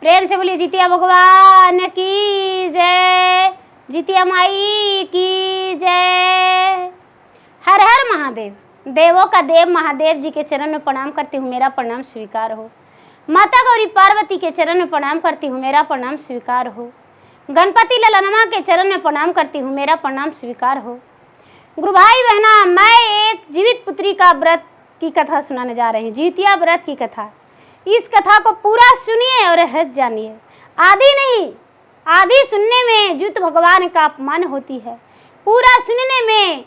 प्रेम से बोलिए जितिया भगवान की जय, जितिया माई की जय। हर हर महादेव। देवों का देव महादेव जी के चरण में प्रणाम करती हूँ, मेरा प्रणाम स्वीकार हो। माता गौरी पार्वती के चरण में प्रणाम करती हूँ, मेरा प्रणाम स्वीकार हो। गणपति ललनमा के चरण में प्रणाम करती हूँ, मेरा प्रणाम स्वीकार हो। गुरु भाई बहना, मैं एक जीवित पुत्री का व्रत की कथा सुनाने जा रही हूँ, जितिया व्रत की कथा। इस कथा को पूरा सुनिए और हंस जानिए। आधी नहीं, आधी सुनने में जुत भगवान का अपमान होती है, पूरा सुनने में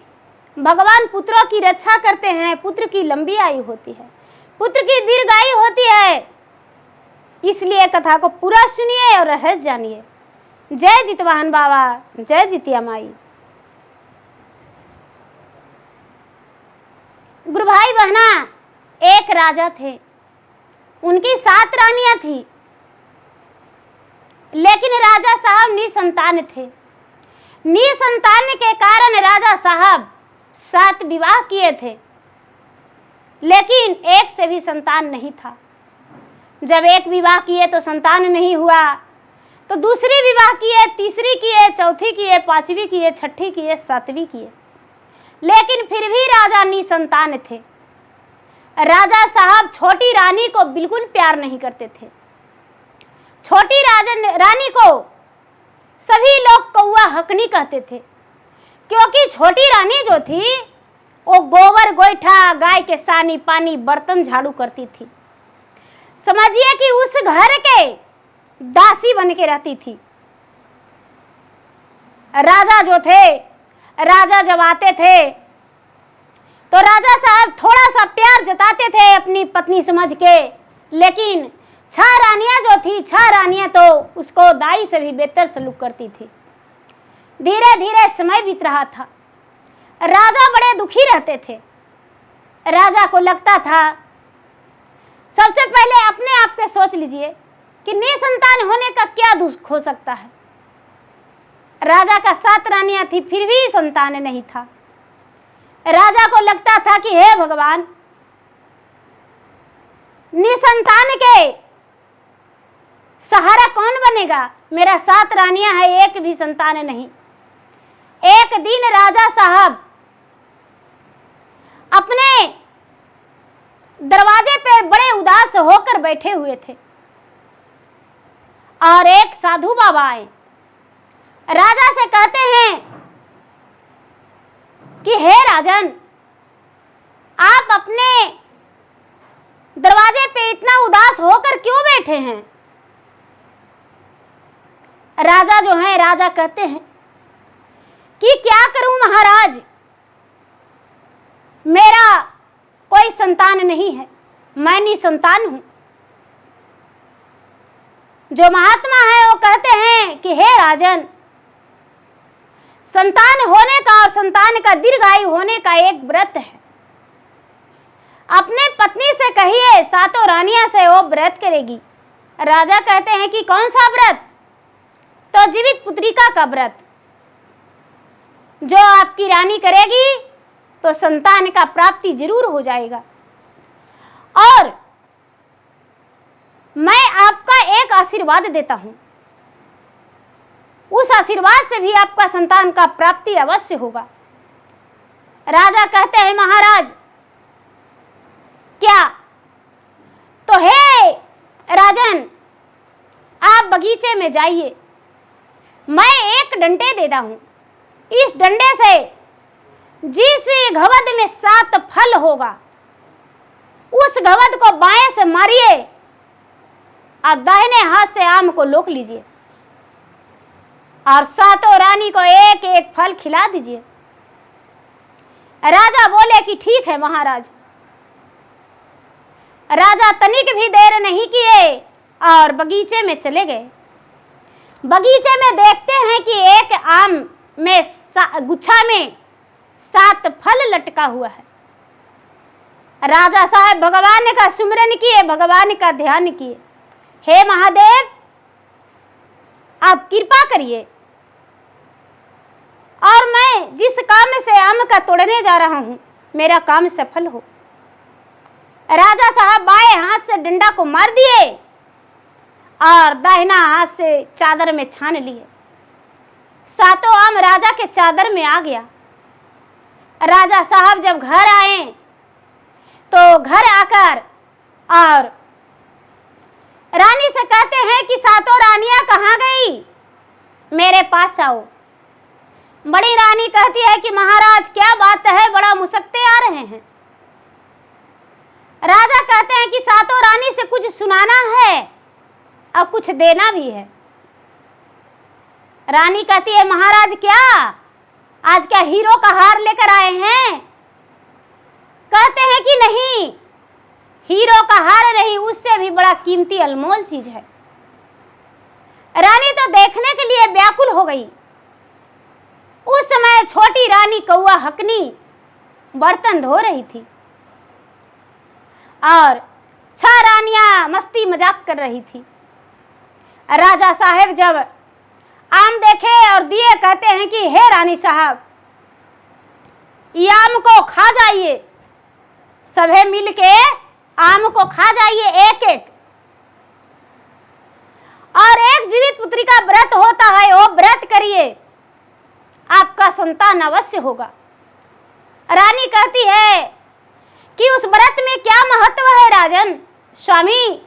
भगवान पुत्रों की रक्षा करते हैं, पुत्र की लंबी आयु होती है, पुत्र की दीर्घायु होती है। इसलिए कथा को पूरा सुनिए और हंस जानिए। जय जितवाहन बाबा, जय जितिया माई। गुरु भाई बहना, एक राजा थे, उनकी 7 रानियां थी, लेकिन राजा साहब निसंतान थे। निसंतान के कारण राजा साहब 7 विवाह किए थे, लेकिन एक से भी संतान नहीं था। जब एक विवाह किए तो संतान नहीं हुआ, तो दूसरी विवाह किए, तीसरी किए, चौथी किए, 5वीं किए, 6ठी किए, 7वीं किए, लेकिन फिर भी राजा निसंतान थे। राजा साहब छोटी रानी को बिल्कुल प्यार नहीं करते थे। छोटी रानी को सभी लोग कौआ हकनी कहते थे, क्योंकि छोटी रानी जो थी वो गोबर गोईठा, गाय के सानी पानी, बर्तन झाड़ू करती थी। समझिए कि उस घर के दासी बन के रहती थी। राजा जो थे, राजा जब आते थे तो राजा साहब थोड़ा सा प्यार जताते थे अपनी पत्नी समझ के, लेकिन 6 रानियां जो थी, 6 रानियां तो उसको दाई से भी बेहतर सलूक करती थी। धीरे धीरे समय बीत रहा था, राजा बड़े दुखी रहते थे। राजा को लगता था, सबसे पहले अपने आप पे सोच लीजिए कि निसंतान होने का क्या दुख हो सकता है। राजा का 7 रानियां थी, फिर भी संतान नहीं था। राजा को लगता था कि हे भगवान, निसंतान के सहारा कौन बनेगा? मेरा 7 रानियां हैं, एक भी संतान नहीं। एक दिन राजा साहब अपने दरवाजे पे बड़े उदास होकर बैठे हुए थे और एक साधु बाबा आए। राजा से कहते हैं कि हे राजन, आप अपने दरवाजे पे इतना उदास होकर क्यों बैठे हैं? राजा जो है, राजा कहते हैं कि क्या करूं महाराज, मेरा कोई संतान नहीं है, मैं निसंतान हूं। जो महात्मा है वो कहते हैं कि हे राजन, संतान होने का और संतान का दीर्घायु होने का एक व्रत है। अपने पत्नी से कहिए 7 रानियां से वो व्रत करेगी। राजा कहते हैं कि कौन सा व्रत? तो जीवित पुत्रिका का व्रत। जो आपकी रानी करेगी तो संतान का प्राप्ति जरूर हो जाएगा, और मैं आपका एक आशीर्वाद देता हूं, उस आशीर्वाद से भी आपका संतान का प्राप्ति अवश्य होगा। राजा कहते हैं महाराज क्या? तो हे राजन, आप बगीचे में जाइए, मैं एक डंडे देता हूं, इस डंडे से जिस घवद में 7 फल होगा, उस घवद को बाएं से मारिए और दाहिने हाथ से आम को लोक लीजिए और 7 रानी को एक एक फल खिला दीजिए। राजा बोले कि ठीक है महाराज। राजा तनिक भी देर नहीं किए और बगीचे में चले गए। बगीचे में देखते हैं कि एक आम में गुच्छा में 7 फल लटका हुआ है। राजा साहब भगवान का सुमिरन किए, भगवान का ध्यान किए, हे महादेव आप कृपा करिए और मैं जिस काम से आम का तोड़ने जा रहा हूं मेरा काम सफल हो। राजा साहब बाएं हाथ से डंडा को मार दिए और दाहिना हाथ से चादर में छान लिए। सातों आम राजा के चादर में आ गया। राजा साहब जब घर आए तो घर आकर और रानी से कहते हैं कि सातों रानियां कहाँ गई, मेरे पास आओ। बड़ी रानी कहती है कि महाराज क्या बात है, बड़ा मुसक्के आ रहे हैं। राजा कहते हैं कि सातों रानी से कुछ सुनाना है और कुछ देना भी है। रानी कहती है महाराज क्या, आज क्या हीरो का हार लेकर आए हैं? कहते हैं कि नहीं, हीरो का हार नहीं, उससे भी बड़ा कीमती अनमोल चीज है। रानी तो देखने के लिए व्याकुल हो गई। उस समय छोटी रानी कौआ हकनी बर्तन धो रही थी और 6 रानियां मस्ती मजाक कर रही थी। राजा साहब जब आम देखे और दिए, कहते हैं कि हे रानी साहब, ये आम को खा जाइए, सभी मिलके आम को खा जाइए एक एक। और एक जीवित पुत्री का व्रत होता है, वो व्रत करिए, आपका संतान अवश्य होगा। रानी कहती है कि उस व्रत में क्या महत्व है राजन स्वामी?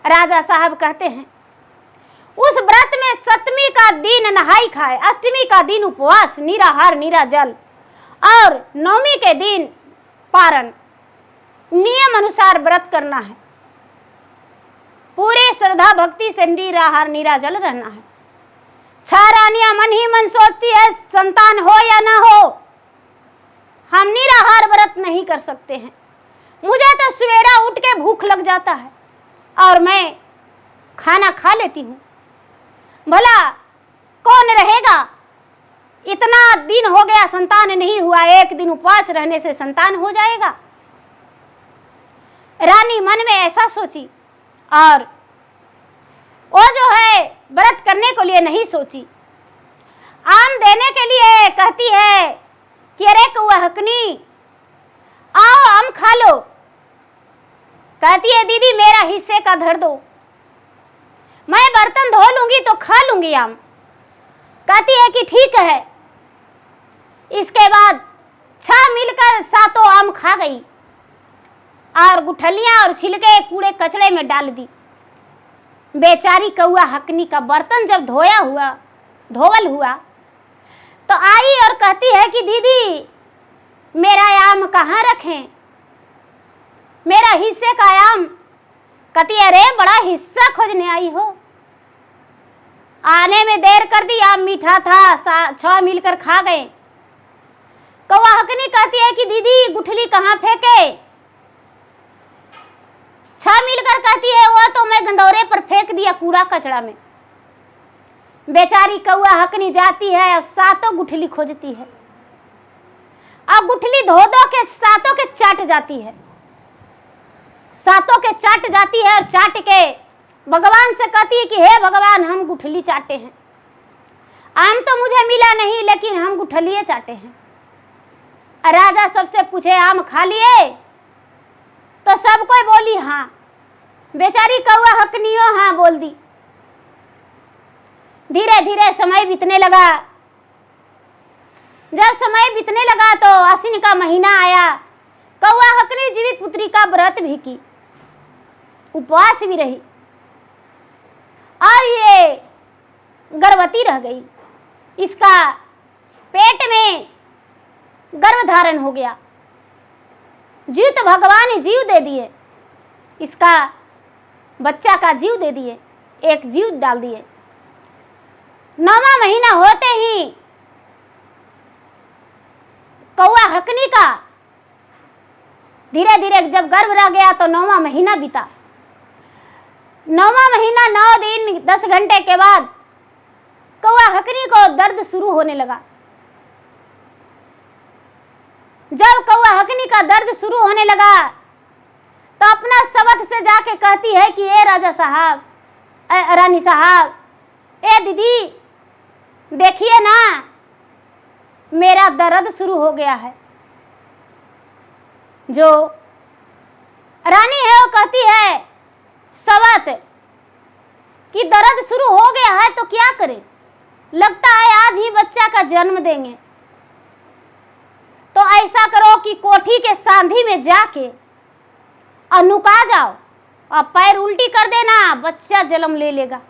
राजा साहब कहते हैं उस व्रत में 7वीं का दिन नहाई खाए, 8वीं का दिन उपवास, निराहार निरा जल, और 9वीं के दिन पारण, नियम अनुसार व्रत करना है। पूरी श्रद्धा भक्ति से निराहार निरा जल रहना है। 6 रानियां मन ही मन सोचती है संतान हो या ना हो, हम निराहार व्रत नहीं कर सकते हैं। मुझे तो सवेरा उठ के भूख लग जाता है और मैं खाना खा लेती हूँ। भला कौन रहेगा? इतना दिन हो गया संतान नहीं हुआ, एक दिन उपवास रहने से संतान हो जाएगा। रानी मन में ऐसा सोची और वो जो है व्रत करने के लिए नहीं सोची। आम देने के लिए कहती है कि अरे कौआ हकनी, आओ आम खा लो। कहती है दीदी मेरा हिस्से का धर दो, मैं बर्तन धो लूंगी तो खा लूंगी आम। कहती है कि ठीक है। इसके बाद 6 मिलकर 7 आम खा गई और गुठलियां और छिलके कूड़े कचड़े में डाल दी। बेचारी कौआ हकनी का बर्तन जब धोवल हुआ तो आई और कहती है कि दीदी मेरा आम कहाँ रखें, मेरा हिस्से का आम। कहती है अरे बड़ा हिस्सा खोजने आई हो, आने में देर कर दी, आम मीठा था, 6 मिलकर खा गए। कौआ हकनी कहती है कि दीदी गुठली कहाँ फेंके? 6 मिलकर कहती है वो तो मैं गंदौरे पर फेंक दिया कूड़ा कचड़ा में। बेचारी कौआ हकनी जाती है और 7 गुठली खोजती है। अब गुठली धो के 7 के चाट जाती है, 7 के चाट जाती है और चाट के भगवान से कहती है कि हे भगवान हम गुठली चाटे हैं, आम तो मुझे मिला नहीं लेकिन हम गुठलिए चाटे हैं। राजा सबसे पूछे आम खा लिए? तो सब कोई बोली हाँ। बेचारी कौआ हकनियो हाँ बोल दी। धीरे धीरे समय बीतने लगा। जब समय बीतने लगा तो आश्विन का महीना आया। कौआ हकनी जीवित पुत्री का व्रत भी की, उपवास भी रही और ये गर्भवती रह गई। इसका पेट में गर्भ धारण हो गया। जीव तो भगवान ने जीव दे दिए, इसका बच्चा का जीव दे दिए, एक जीव डाल दिए। 9वां महीना होते ही कौआ हकनी का धीरे धीरे जब गर्भ रह गया तो 9वां महीना बीता। 9वां महीना 9 दिन 10 घंटे के बाद कौआ हकनी को दर्द शुरू होने लगा। जब कौआ हकनी का दर्द शुरू होने लगा तो अपना शब्द से जाके कहती है कि ए राजा साहब, रानी साहब, ए दीदी देखिए ना मेरा दर्द शुरू हो गया है। जो रानी है वो कहती है सवत कि दर्द शुरू हो गया है तो क्या करें, लगता है आज ही बच्चा का जन्म देंगे। तो ऐसा करो कि कोठी के सांधी में जाके और नुका जाओ और पैर उल्टी कर देना, बच्चा जन्म ले लेगा।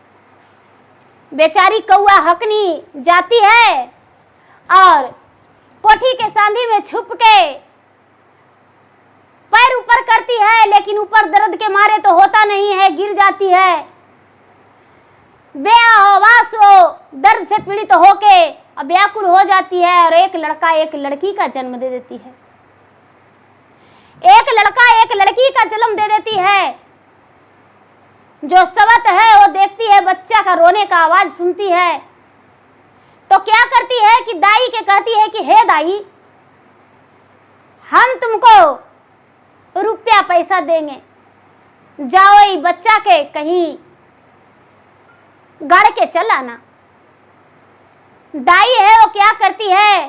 बेचारी कौआ हकनी जाती है और कोठी के सांधी में छुप के पैर ऊपर करती है, लेकिन ऊपर दर्द के मारे तो होता नहीं है, गिर जाती है। बेआवाज़ दर्द से पीड़ित होके व्याकुल हो जाती है और एक लड़का एक लड़की का जन्म दे देती है। एक लड़का एक लड़की का जन्म दे देती है। जो सवत है वो देखती है, बच्चा का रोने का आवाज सुनती है तो क्या करती है कि दाई के कहती है कि हे दाई, हम तुमको रुपया पैसा देंगे, जाओ ये बच्चा के कहीं गाड़ के चल आना। दाई है वो क्या करती है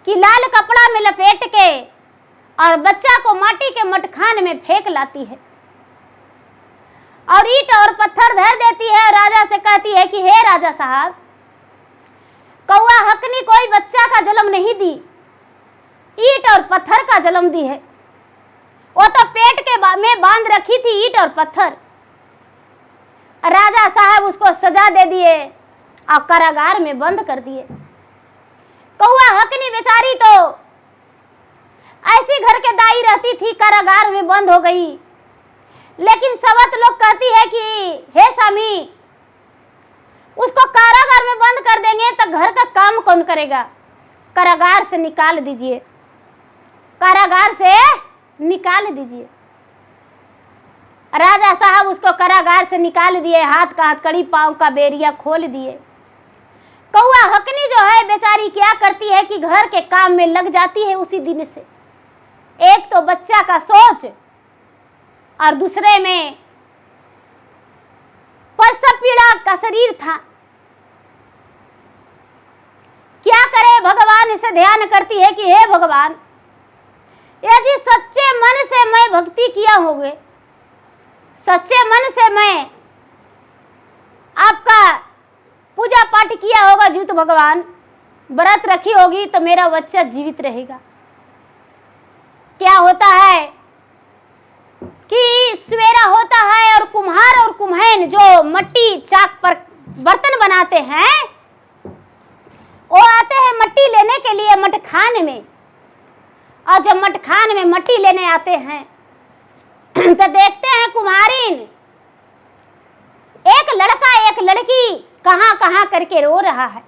कि लाल कपड़ा में लपेट के और बच्चा को माटी के मटखान में फेंक लाती है और ईंट और पत्थर धर देती है। राजा से कहती है कि हे राजा साहब, कौआ हकनी कोई बच्चा का जन्म नहीं दी, ईंट और पत्थर का जन्म दी है। वो तो पेट के में बांध रखी थी ईंट और पत्थर। राजा साहब उसको सजा दे दिए और कारागार में बंद कर दिए। कौआ हकनी बेचारी तो ऐसी घर के दाई रहती थी, कारागार में बंद हो गई। लेकिन सवत लोग कहती है कि हे स्वामी, उसको कारागार में बंद कर देंगे तो घर का काम कौन करेगा, कारागार से निकाल दीजिए, कारागार से निकाल दीजिए। राजा साहब उसको कारागार से निकाल दिए, हाथ का हथकड़ी पांव का बेरिया खोल दिए। कौआ हकनी जो है बेचारी क्या करती है कि घर के काम में लग जाती है उसी दिन से। एक तो बच्चा का सोच और दूसरे में प्रसव पीड़ा का शरीर था। क्या करे भगवान, इसे ध्यान करती है कि हे भगवान, यदि सच्चे मन से मैं भक्ति किया होगे, सच्चे मन से मैं आपका पूजा पाठ किया होगा, जीवित भगवान व्रत रखी होगी तो मेरा बच्चा जीवित रहेगा। क्या होता है कि सवेरा होता है और कुम्हार और कुम्हैन जो मट्टी चाक पर बर्तन बनाते हैं वो आते हैं मट्टी लेने के लिए मटखान में। और जब मटखान में मट्टी लेने आते हैं तो देखते हैं कुम्हारिन, एक लड़का एक लड़की कहां कहां करके रो रहा है।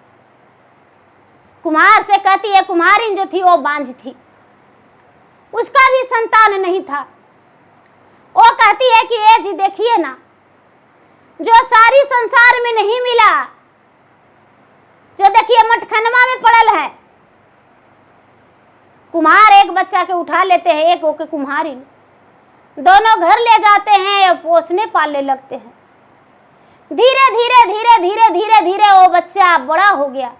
कुम्हार से कहती है, कुम्हारिन जो थी वो बांझ थी, उसका भी संतान नहीं था। वो कहती है कि ये जी देखिए ना, जो सारी संसार में नहीं मिला, जो देखिए मटखनवा में पड़ल है। कुम्हार एक बच्चा के उठा लेते हैं, एक होके कुम्हारिन दोनों घर ले जाते हैं और पोसने पालने लगते हैं। धीरे धीरे धीरे धीरे धीरे धीरे वो बच्चा बड़ा हो गया।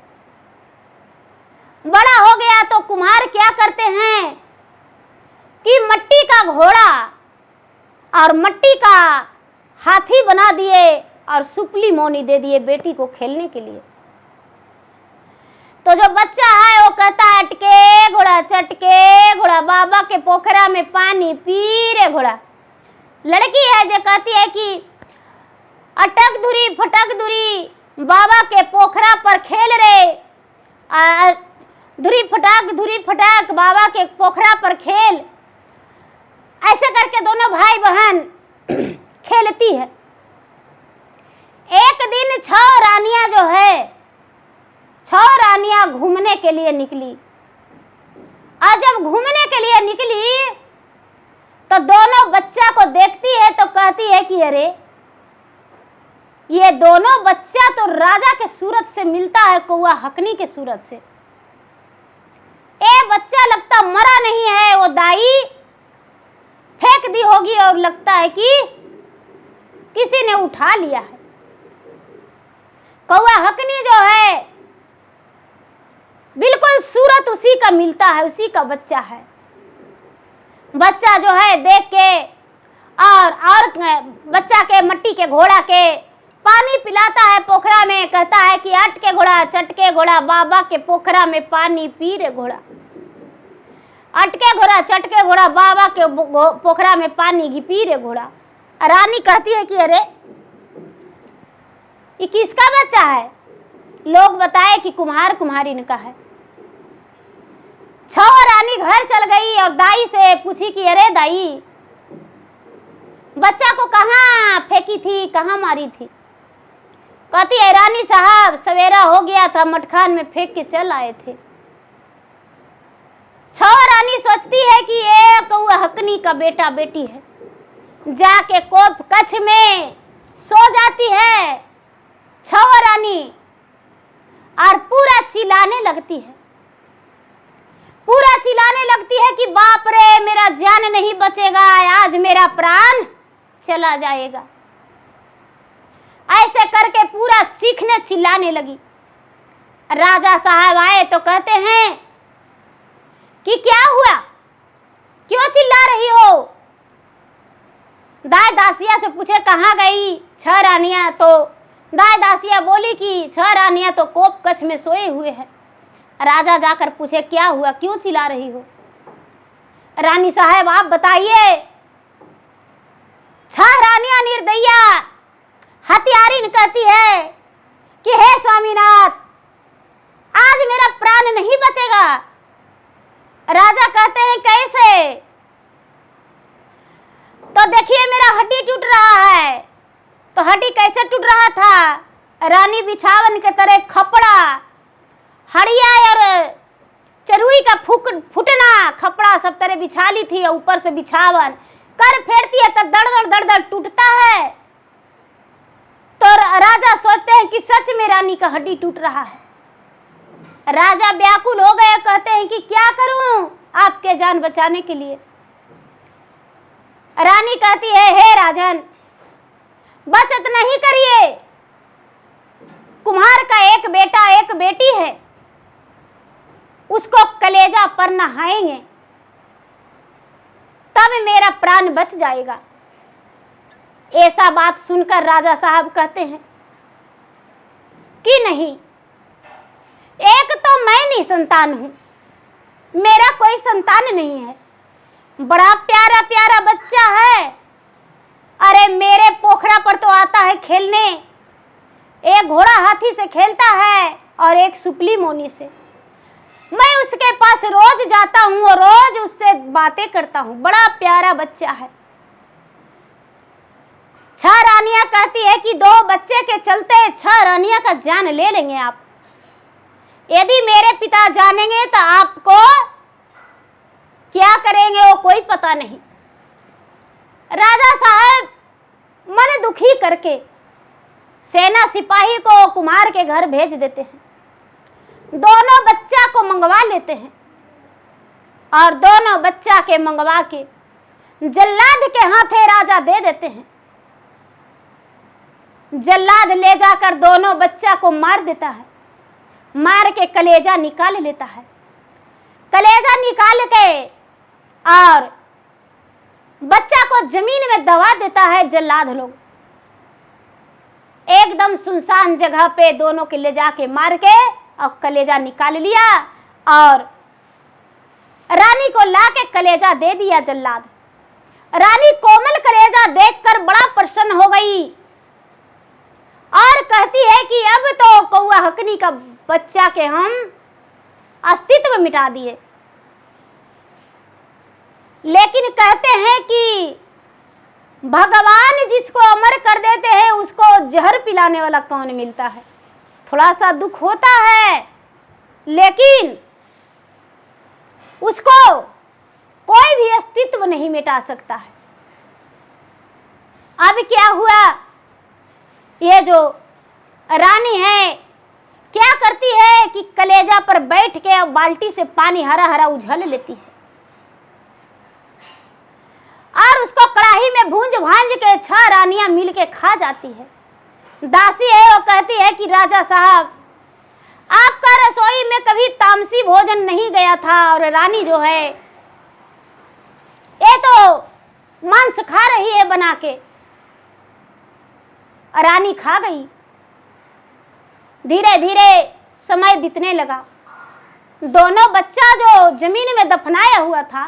बड़ा हो गया तो कुम्हार क्या करते हैं कि मट्टी का घोड़ा और मट्टी का हाथी बना दिए और सुपली मोनी दे दिए बेटी को खेलने के लिए। तो जो बच्चा है वो कहता है अटके घोड़ा चटके घोड़ा, बाबा के पोखरा में पानी पी रे घोड़ा। लड़की है जो कहती है कि अटक धुरी फटक धुरी, बाबा के पोखरा पर खेल रे, धुरी फटक बाबा के पोखरा पर खेल। ऐसे करके दोनों भाई बहन खेलती है। एक दिन 6 रानियां जो है, 6 रानियां घूमने के लिए निकली। और जब घूमने के लिए निकली तो दोनों बच्चा को देखती है तो कहती है कि अरे ये दोनों बच्चा तो राजा के सूरत से मिलता है, कौआ हकनी के सूरत से। ए बच्चा लगता मरा नहीं है, वो दाई फेंक दी होगी और लगता है कि किसी ने उठा लिया है। कौआ हकनी जो है बिल्कुल सूरत उसी का मिलता है, उसी का बच्चा है। बच्चा जो है देख के और बच्चा के मट्टी के घोड़ा के पानी पिलाता है पोखरा में, कहता है कि अट के घोड़ा चट के घोड़ा, बाबा के पोखरा में पानी पी रे घोड़ा। अट के घोड़ा चट के घोड़ा, बाबा के पोखरा में पानी पी रे घोड़ा। रानी कहती है कि अरे ये किसका बच्चा है? लोग बताए कि कुम्हार कुम्हारिन का है। छह रानी घर चल गई और दाई से पूछी कि अरे दाई, बच्चा को कहाँ फेंकी थी, कहाँ मारी थी? कहती है रानी साहब सवेरा हो गया था, मटखान में फेंक के चल आए थे। छह रानी सोचती है कि ये कौआ हकनी का बेटा बेटी है, जाके कोप कच्छ में सो जाती है छह रानी और पूरा चिल्लाने लगती है, पूरा चिल्लाने लगती है कि बाप रे मेरा जान नहीं बचेगा, आज मेरा प्राण चला जाएगा। ऐसे करके पूरा चीखने चिल्लाने लगी। राजा साहब आए तो कहते हैं कि क्या हुआ, क्यों चिल्ला रही हो? दाई दासिया से पूछे कहाँ गई छह रानियां, तो दाई दासिया बोली कि छह रानियां तो कोप कच्छ में सोए हुए हैं। राजा जाकर पूछे क्या हुआ, क्यों चिल्ला रही हो? रानी साहब आप बताइए। छह रानियां निर्दयिया हत्यारिन कहती है कि हे स्वामीनाथ आज मेरा प्राण नहीं बचेगा। राजा कहते हैं कैसे? तो देखिए मेरा हड्डी टूट रहा है। तो हड्डी कैसे टूट रहा था? रानी बिछावन के तरह खपड़ा, हड़िया और चरुई का फुटना खपड़ा सब तरह बिछा ली थी और ऊपर से बिछावन कर फेरती है तो दड़ दड़ टूटता है। तो राजा सोचते हैं कि सच में रानी का हड्डी टूट रहा है। राजा व्याकुल हो गए, कहते हैं कि क्या करूं आपके जान बचाने के लिए? रानी कहती है हे राजन बस इतना ही करिए, कुम्हार का एक बेटा एक बेटी है, उसको कलेजा पर नहाएंगे तब मेरा प्राण बच जाएगा। ऐसा बात सुनकर राजा साहब कहते हैं कि नहीं, एक तो मैं नहीं संतान हूं, मेरा कोई संतान नहीं है, बड़ा प्यारा प्यारा बच्चा है। अरे मेरे पोखरा पर तो आता है खेलने, एक घोड़ा हाथी से खेलता है और एक सुपली मोनी से। मैं उसके पास रोज जाता हूं और रोज उससे बातें करता हूं, बड़ा प्यारा बच्चा है। छह रानियां कहती है कि दो बच्चे के चलते छह रानियां का जान ले लेंगे आप। यदि मेरे पिता जानेंगे तो आपको क्या करेंगे वो कोई पता नहीं। राजा साहब मन दुखी करके सेना सिपाही को कुम्हार के घर भेज देते हैं, दोनों बच्चा को मंगवा लेते हैं और दोनों बच्चा के मंगवा के जल्लाद के हाथे राजा दे देते हैं। जल्लाद ले जाकर दोनों बच्चा को मार देता है, मार के कलेजा निकाल लेता है। कलेजा निकाल के और बच्चा को जमीन में दबा देता है जल्लाद लोग। एकदम सुनसान जगह पे दोनों के ले जाके मार के और कलेजा निकाल लिया और रानी को लाके कलेजा दे दिया जल्लाद। रानी कोमल कलेजा देखकर बड़ा प्रसन्न हो गई और कहती है कि अब तो कौआ हकनी का बच्चा के हम अस्तित्व मिटा दिए। लेकिन कहते हैं कि भगवान जिसको अमर कर देते हैं उसको जहर पिलाने वाला कौन मिलता है। थोड़ा सा दुख होता है लेकिन उसको कोई भी अस्तित्व नहीं मिटा सकता है। अब क्या हुआ, ये जो रानी है क्या करती है कि कलेजा पर बैठ के बाल्टी से पानी हरा हरा उझल लेती है और उसको कढ़ाई में भूंज भांज के छह रानियां मिल के खा जाती है। दासी है वो कहती है कि राजा साहब आपका रसोई में कभी तामसी भोजन नहीं गया था और रानी जो है ये तो मांस खा रही है बना के। रानी खा गई। धीरे धीरे समय बीतने लगा। दोनों बच्चा जो जमीन में दफनाया हुआ था,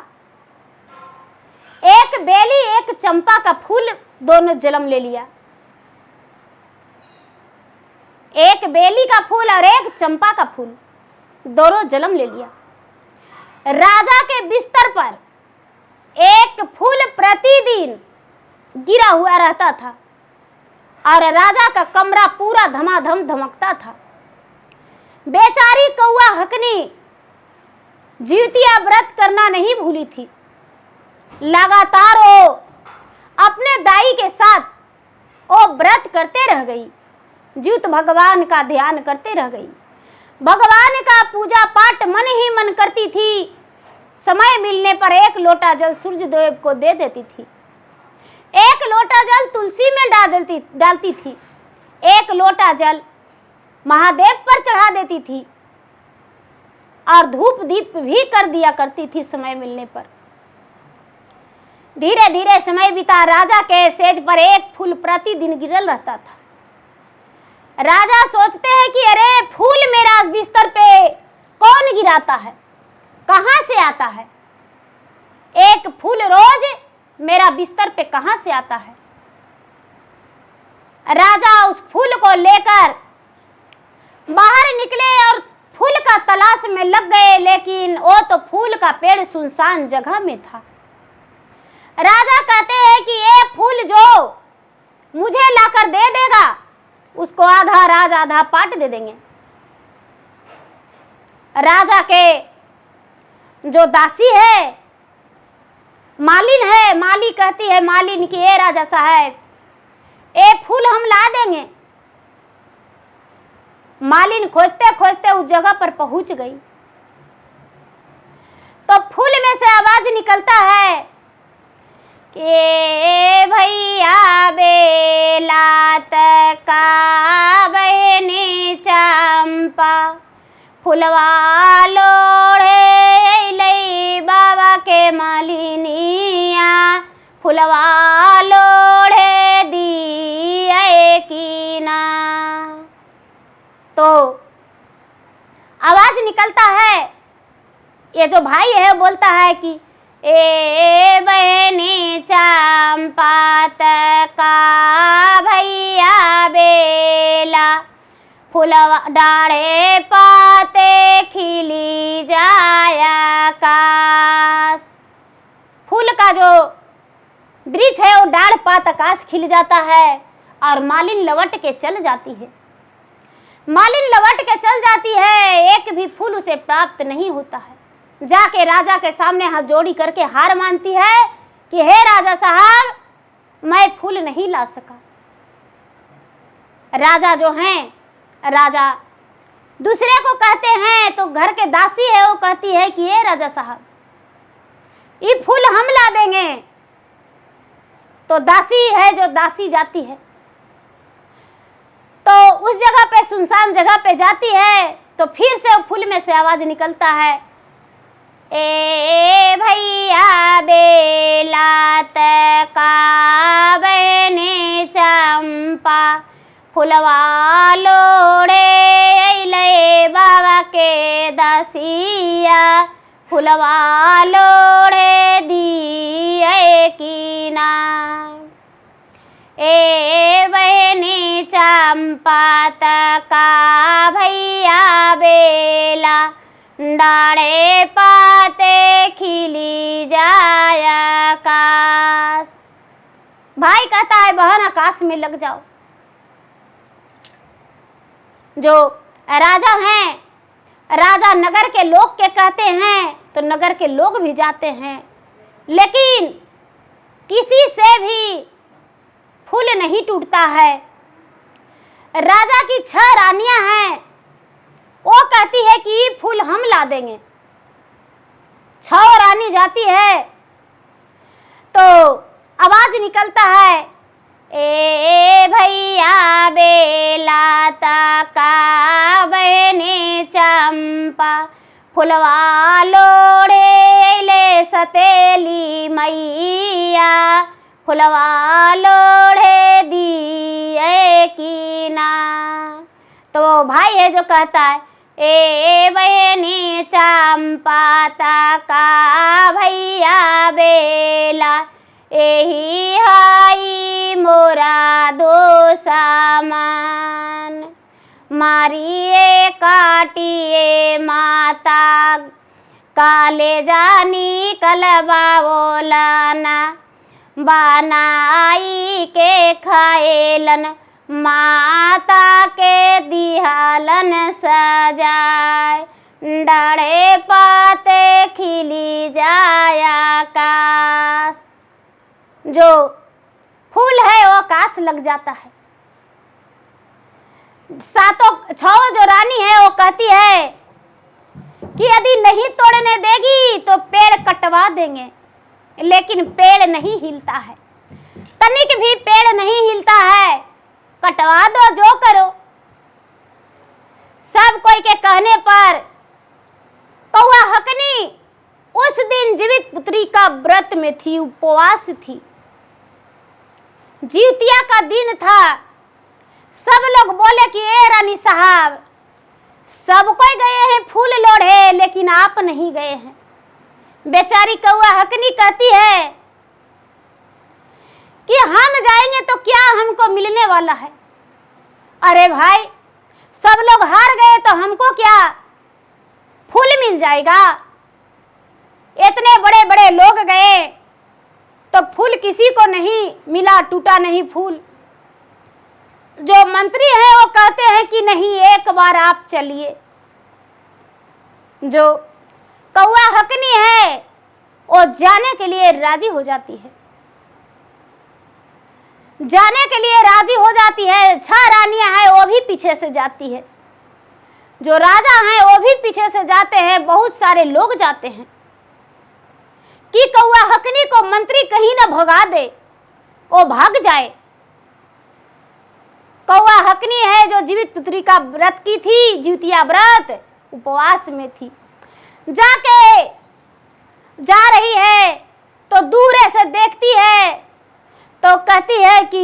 एक बेली एक चंपा का फूल दोनों जन्म ले लिया। एक बेली का फूल और एक चंपा का फूल दोनों जन्म ले लिया। राजा के बिस्तर पर एक फूल प्रतिदिन गिरा हुआ रहता था और राजा का कमरा पूरा धमाधम धमकता था। बेचारी कौआ हकनी जीवतिया व्रत करना नहीं भूली थी। लगातार वो अपने दाई के साथ वो व्रत करते रह गई। जीवित भगवान का ध्यान करते रह गई। भगवान का पूजा पाठ मन ही मन करती थी। समय मिलने पर एक लोटा जल सूर्य देव को दे देती थी, एक लोटा जल तुलसी में डालती थी, एक लोटा जल महादेव पर चढ़ा देती थी और धूप दीप भी कर दिया करती थी समय मिलने पर। धीरे धीरे समय बीता। राजा के सेज पर एक फूल प्रतिदिन गिरल रहता था। राजा सोचते हैं कि अरे फूल मेरा बिस्तर पे कौन गिराता है, कहां से आता है? एक फूल रोज मेरा बिस्तर पे कहां से आता है? राजा उस फूल को लेकर बाहर निकले और फूल का तलाश में लग गए, लेकिन वो तो फूल का पेड़ सुनसान जगह में था। राजा कहते हैं कि ये फूल जो मुझे लाकर दे देगा उसको आधा राज आधा पाट दे देंगे। राजा के जो दासी है, मालिन है, माली कहती है मालिन की ए राजा साहब ए फूल हम ला देंगे। मालिन खोजते खोजते उस जगह पर पहुंच गई तो फूल में से आवाज निकलता है कि भैया बेलात का बहनी चंपा फुलवा लोढ़े लई बाबा के मालिनिया फुलवा लोढ़े दिए कीना। तो आवाज निकलता है, ये जो भाई है बोलता है कि ए बहनी चंपात का भैया बेला फूलवा डाढ़े पाते खिली जाया काश। फूल का जो वृक्ष है वो डाढ़ पात आकाश खिल जाता है और मालिन लवट के चल जाती है। मालिन लवट के चल जाती है, एक भी फूल उसे प्राप्त नहीं होता है। जाके राजा के सामने हाथ जोड़ी करके हार मानती है कि हे राजा साहब मैं फूल नहीं ला सका। राजा जो हैं, राजा दूसरे को कहते हैं तो घर के दासी है वो कहती है कि हे राजा साहब ये फूल हम ला देंगे। तो दासी है जो दासी जाती है तो उस जगह पे सुनसान जगह पे जाती है तो फिर से फूल में से आवाज निकलता है, ए भैया बेलात का बहनी चंपा फुलवा लोढ़े ले बाबा के दासिया फुलवा लोढ़े दिए कीना। ए बहनी चंपात का भैया बेला डाढ़े पाते खिली जाया आकाश। भाई कहता है बहन आकाश में लग जाओ। जो राजा हैं, राजा नगर के लोग के कहते हैं तो नगर के लोग भी जाते हैं, लेकिन किसी से भी फूल नहीं टूटता है। राजा की 6 रानियां हैं, वो कहती है कि फूल हम ला देंगे। 6 रानी जाती है तो आवाज निकलता है, ए भैया बेलाता का बहनी चंपा फुलवा लोढ़े ले सतेली मैया फुलवा लोढ़े दिए है की ना। तो वो भाई है जो कहता है, ए बहनी चंपाता का भैया बेला, एही हाई मोरा दो सामान। मारिए काटिए माता काले जानी कलबा बोलाना, बनाई के खाएलन माता के दिहालन सजाए। डरे पाते खिली जाया आकाश, जो फूल है वो आकाश लग जाता है। सातों छो जो रानी है वो कहती है कि यदि नहीं तोड़ने देगी तो पेड़ कटवा देंगे, लेकिन पेड़ नहीं हिलता है, तनिक भी पेड़ नहीं हिलता है। कटवा दो जो करो। सब कोई के कहने पर कौआ हकनी उस दिन जीवित पुत्री का व्रत में थी, उपवास थी। जिउतिया का दिन था। सब लोग बोले कि ए रानी साहब, सब कोई गए हैं फूल लोढ़े, लेकिन आप नहीं गए हैं। बेचारी कौआ हकनी कहती है कि हम जाएंगे तो क्या हमको मिलने वाला है। अरे भाई, सब लोग हार गए तो हमको क्या फूल मिल जाएगा। इतने बड़े बड़े लोग गए तो फूल किसी को नहीं मिला, टूटा नहीं फूल। जो मंत्री हैं वो कहते हैं कि नहीं, एक बार आप चलिए। जो कौआ हकनी है वो जाने के लिए राजी हो जाती है, जाने के लिए राजी हो जाती है। 6 रानियां हैं वो भी पीछे से जाती है, जो राजा हैं वो भी पीछे से जाते हैं, बहुत सारे लोग जाते हैं कि कौआ हकनी को मंत्री कहीं न भगा दे, वो भाग जाए। कौआ हकनी है जो जीवित पुत्री का व्रत की थी, जिउतिया व्रत, उपवास में थी। जाके जा रही है तो दूर से देखती है तो कहती है कि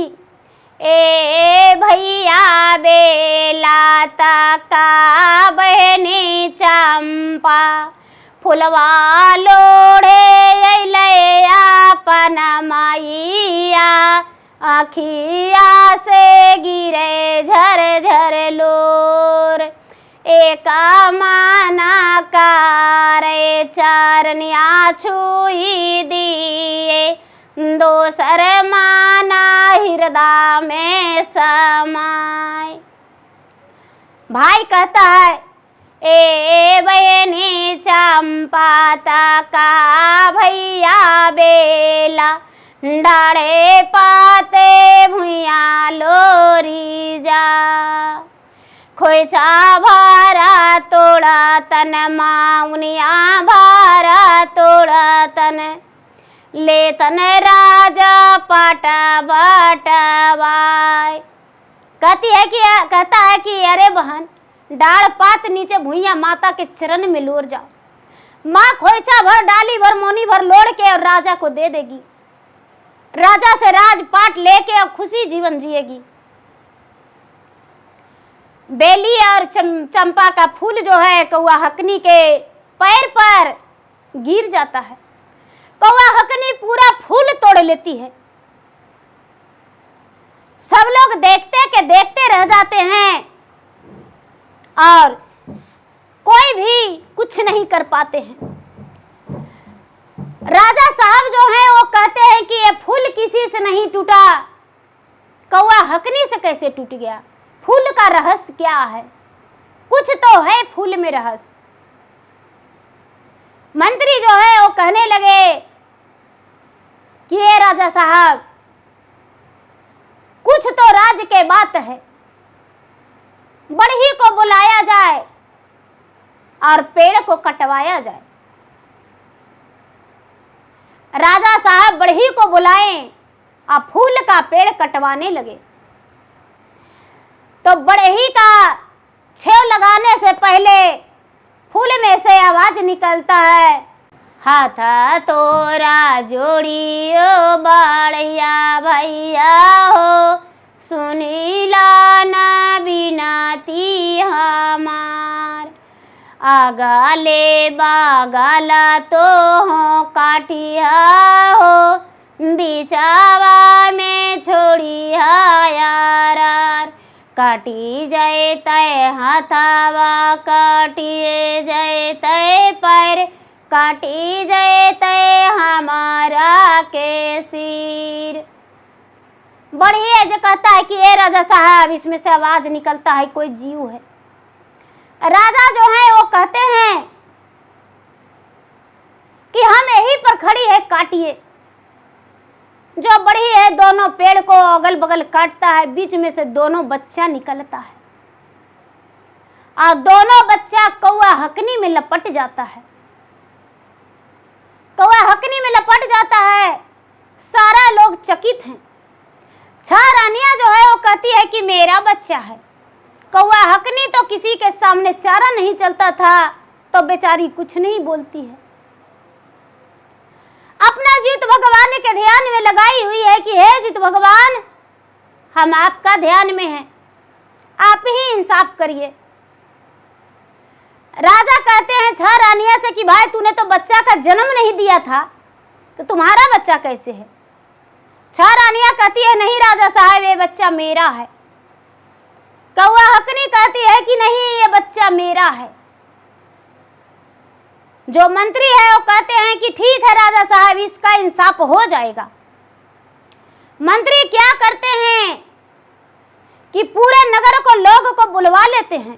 ए भैया बेला का बहनी चंपा, फुलवा लोढ़े अइले आपन माइया, आखिया से गिरे झर झर लोर। एक माना कारे चरनिया छुई दिए, दोसर माना हृदय में समाय। भाई कहता है, ए बहनी चंपाता का भैया बेला, डाढ़े पाते भुइया लोरी जा। खोइचा भारा तोड़ा तन, माउनिया भारा तोड़ा तन, ले तन राजा पाटा बाटवाय। कहता है कि अरे बहन, डाढ़ पात नीचे भुइया माता के चरण में लोर जाओ। माँ खोइचा भर, डाली भर, मोनी भर लोड़ के और राजा को दे देगी। राजा से राजपाट लेके अब खुशी जीवन जिएगी। बेली और चंपा का फूल जो है कौआ हकनी के पैर पर गिर जाता है। कौआ हकनी पूरा फूल तोड़ लेती है। सब लोग देखते के देखते रह जाते हैं और कोई भी कुछ नहीं कर पाते हैं। राजा साहब जो हैं वो कहते हैं कि ये फूल किसी से नहीं टूटा, कौआ हकनी से कैसे टूट गया। फूल का रहस्य क्या है? कुछ तो है फूल में रहस्य। मंत्री जो है वो कहने लगे कि ये राजा साहब, कुछ तो राज के बात है, बढ़ई को बुलाया जाए और पेड़ को कटवाया जाए। राजा साहब बढ़ई को बुलाएं और फूल का पेड़ कटवाने लगे। तो बढ़ई का छेव लगाने से पहले फूल में से आवाज निकलता है, हाथा तोरा जोड़ियो बाड़िया भैया हो, सुनीला ना बिनती हमार। आगले बागला तो हो काटिया हो, बिचावा में छोड़िया यार। काटी जाए तय हाथावा, काटिए जाए तय पैर, काटी जाए तय हमारा के सिर। बढ़िया जो कहता है कि ए राजा साहब, इसमें से आवाज निकलता है कोई जीव है। राजा जो है वो कहते हैं कि हम यहीं पर खड़ी है, काटिए। जो बड़ी है दोनों पेड़ को अगल बगल काटता है, बीच में से दोनों बच्चा निकलता है और दोनों बच्चा कौआ हकनी में लपट जाता है। कौआ हकनी में लपट जाता है, सारा लोग चकित हैं। 6 रानियां जो है वो कहती है कि मेरा बच्चा है। कौआ हकनी तो किसी के सामने चारा नहीं चलता था, तो बेचारी कुछ नहीं बोलती है। अपना जीत भगवान के ध्यान में लगाई हुई है कि हे जीत भगवान, हम आपका ध्यान में हैं, आप ही इंसाफ करिए। राजा कहते हैं 6 रानियां से कि भाई तूने तो बच्चा का जन्म नहीं दिया था, तो तुम्हारा बच्चा कैसे है? 6 रानियां कहती है नहीं राजा साहब, ये बच्चा मेरा है। कौआ हकनी कहती है कि नहीं, ये बच्चा मेरा है। जो मंत्री है वो कहते हैं कि ठीक है राजा साहब, इसका इंसाफ हो जाएगा। मंत्री क्या करते हैं कि पूरे नगर को लोग को बुलवा लेते हैं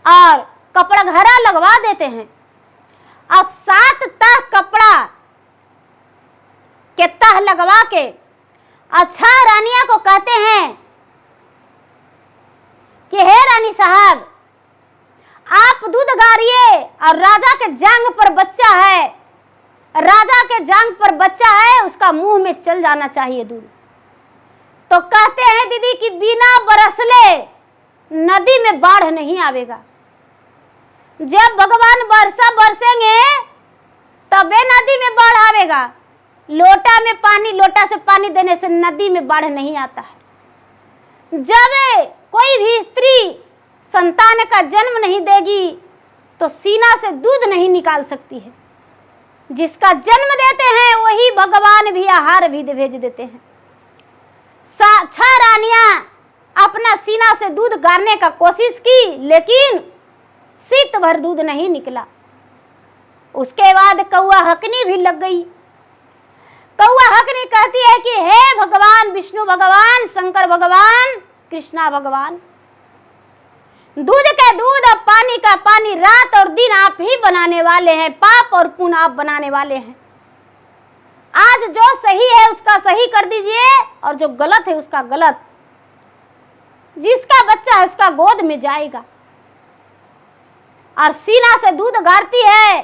और कपड़ा घरा लगवा देते हैं और 7 तह कपड़ा के तह लगवा के और 6 रानियां को कहते हैं कि हे रानी साहब, आप दूध गारिए और राजा के जांग पर बच्चा है, राजा के जांग पर बच्चा है, उसका मुंह में चल जाना चाहिए दूध। तो कहते हैं दीदी कि बिना बरसले नदी में बाढ़ नहीं आवेगा। जब भगवान वर्षा बरसेंगे तबे नदी में बाढ़ आवेगा। लोटा में पानी, लोटा से पानी देने से नदी में बाढ़ नहीं आता है। जब कोई भी स्त्री संतान का जन्म नहीं देगी तो सीना से दूध नहीं निकाल सकती है। जिसका जन्म देते हैं वही भगवान भी आहार भी भेज देते हैं। 6 रानियां अपना सीना से दूध गारने का कोशिश की, लेकिन सीत भर दूध नहीं निकला। उसके बाद कौआ हकनी भी लग गई। कौआ हकनी कहती है कि हे भगवान विष्णु भगवान, शंकर भगवान, कृष्णा भगवान, दूध के दूध और पानी का पानी, रात और दिन आप ही बनाने वाले हैं, पाप और पुण्य आप बनाने वाले हैं। आज जो सही है उसका सही कर दीजिए और जो गलत है उसका गलत। जिसका बच्चा है उसका गोद में जाएगा। और सीना से दूध गारती है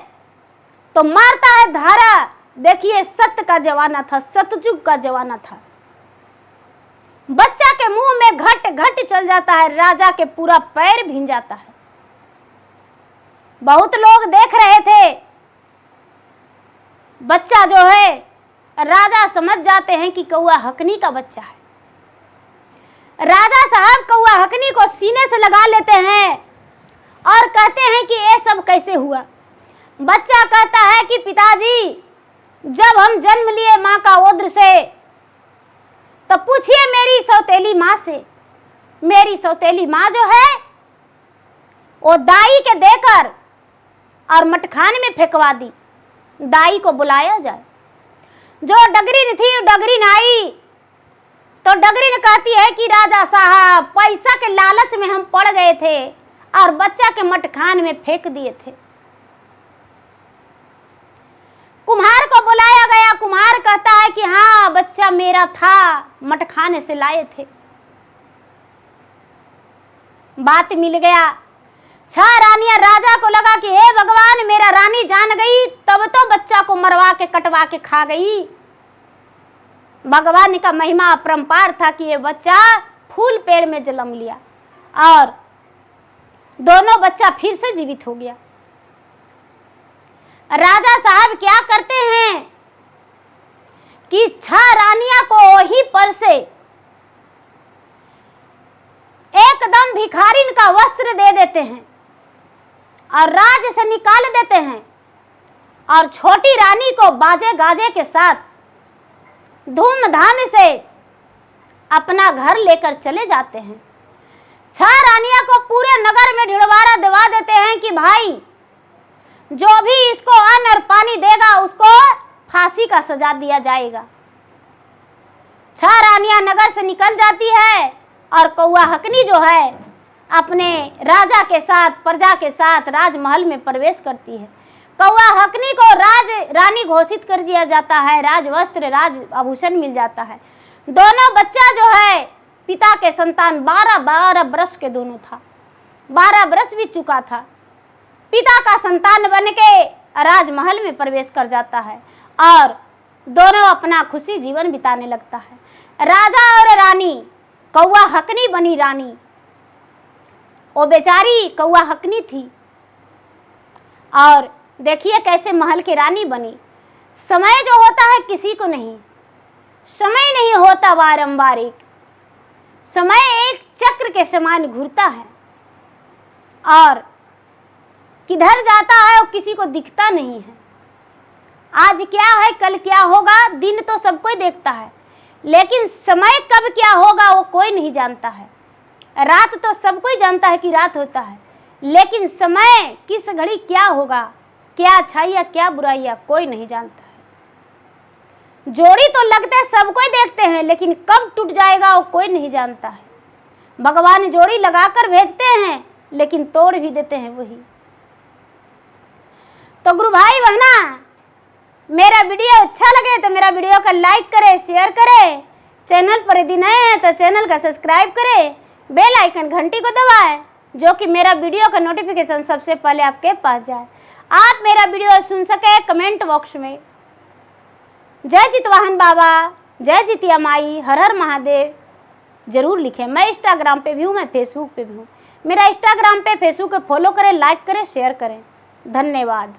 तो मारता है धारा। देखिए सत्य का जमाना था, सतयुग का जमाना था। बच्चा के मुंह में घट घट चल जाता है, राजा के पूरा पैर भींग जाता है। बहुत लोग देख रहे थे। बच्चा जो है राजा समझ जाते हैं कि कौआ हकनी का बच्चा है। राजा साहब कौआ हकनी को सीने से लगा लेते हैं और कहते हैं कि ये सब कैसे हुआ। बच्चा कहता है कि पिताजी, जब हम जन्म लिए माँ का ओद्र से, तो पूछिए मेरी सौतेली माँ से। मेरी सौतेली माँ जो है वो दाई के देकर और मटखाने में फेंकवा दी। दाई को बुलाया जाए। जो डगरीन थी डगरीन आई तो डगरीन कहती है कि राजा साहब, पैसा के लालच में हम पड़ गए थे और बच्चा के मटखान में फेंक दिए थे। कुम्हार को बुलाया गया। कुम्हार कहता है कि हाँ बच्चा मेरा था, मटखाने से लाए थे। बात मिल गया। 6 रानियां, राजा को लगा कि हे भगवान, मेरा रानी जान गई, तब तो बच्चा को मरवा के कटवा के खा गई। भगवान का महिमा अपरंपार था कि ये बच्चा फूल पेड़ में जन्म लिया और दोनों बच्चा फिर से जीवित हो गया। राजा साहब क्या करते हैं कि 6 रानियां को वहीं पर से भिखारिन का वस्त्र दे देते हैं और राज से निकाल देते हैं और छोटी रानी को बाजे गाजे के साथ धूमधाम से अपना घर लेकर चले जाते हैं। 6 रानियां को पूरे नगर में ढिढवारा दिवा देते हैं कि भाई जो भी इसको अन्न और पानी देगा उसको फांसी का सजा दिया जाएगा। 6 रानियां नगर से निकल जाती है और कौआ हकनी जो है अपने राजा के साथ, प्रजा के साथ राजमहल में प्रवेश करती है। कौआ हकनी को राज रानी घोषित कर दिया जाता है, राज वस्त्र, राज आभूषण मिल जाता है। दोनों बच्चा जो है पिता के संतान 12 वर्ष के दोनों था, 12 वर्ष बीत चुका था। पिता का संतान बन के राजमहल में प्रवेश कर जाता है और दोनों अपना खुशी जीवन बिताने लगता है। राजा और रानी, कौआ हकनी बनी रानी। वो बेचारी कौआ हकनी थी और देखिए कैसे महल की रानी बनी। समय जो होता है किसी को नहीं, समय नहीं होता बारंबार, एक समय एक चक्र के समान घूरता है और किधर जाता है वो किसी को दिखता नहीं है। आज क्या है कल क्या होगा, दिन तो सब कोई देखता है, लेकिन समय कब क्या होगा वो कोई नहीं जानता है। रात तो सब कोई जानता है कि रात होता है, लेकिन समय किस घड़ी क्या होगा, क्या अच्छाई क्या बुराई कोई नहीं जानता है। जोड़ी तो लगते सब कोई देखते हैं, लेकिन कब टूट जाएगा वो कोई नहीं जानता है। भगवान जोड़ी लगाकर भेजते हैं लेकिन तोड़ भी देते हैं वही। तो गुरु भाई बहना, मेरा वीडियो अच्छा लगे तो मेरा वीडियो का लाइक करें, शेयर करें। चैनल पर यदि नए हैं तो चैनल का सब्सक्राइब करें, बेल आइकन घंटी को दबाएं, जो कि मेरा वीडियो का नोटिफिकेशन सबसे पहले आपके पास जाए। आप मेरा वीडियो सुन सके कमेंट बॉक्स में जय जितवाहन बाबा, जय जितिया माई, हर हर महादेव जरूर लिखें। मैं इंस्टाग्राम पे भी हूँ, मैं फेसबुक पे भी हूँ। मेरा इंस्टाग्राम पे फेसबुक पे फॉलो करें, लाइक करें, शेयर करें। धन्यवाद।